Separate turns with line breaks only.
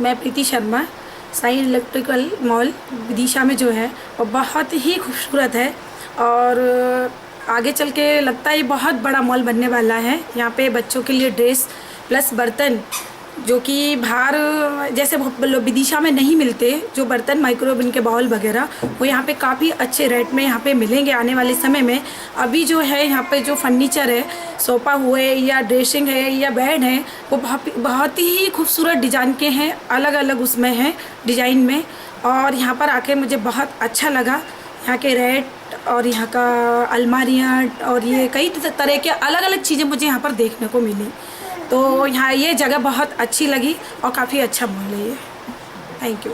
मैं प्रीति Sharma. Sai electrical mall Vidisha में जो है वो बहुत ही खूबसूरत है और आगे चल के लगता है ये बहुत बड़ा मॉल बनने वाला है। यहाँ पे बच्चों के लिए ड्रेस प्लस बर्तन जो कि बाहर जैसे विदिशा में नहीं मिलते, जो बर्तन माइक्रोवेव के बाउल वगैरह वो यहाँ पे काफ़ी अच्छे रेट में यहाँ पे मिलेंगे आने वाले समय में। अभी जो है यहाँ पे जो फर्नीचर है, सोफ़ा हुए या ड्रेसिंग है या बेड है, वो बहुत ही खूबसूरत डिज़ाइन के हैं, अलग अलग उसमें हैं डिज़ाइन में। और यहाँ पर आके मुझे बहुत अच्छा लगा। यहाँ के रेट और यहाँ का अलमारियाँ और ये कई तरह के अलग अलग चीज़ें मुझे यहाँ पर देखने को मिली। तो यहाँ ये जगह बहुत अच्छी लगी और काफ़ी अच्छा मॉल है ये। Thank you.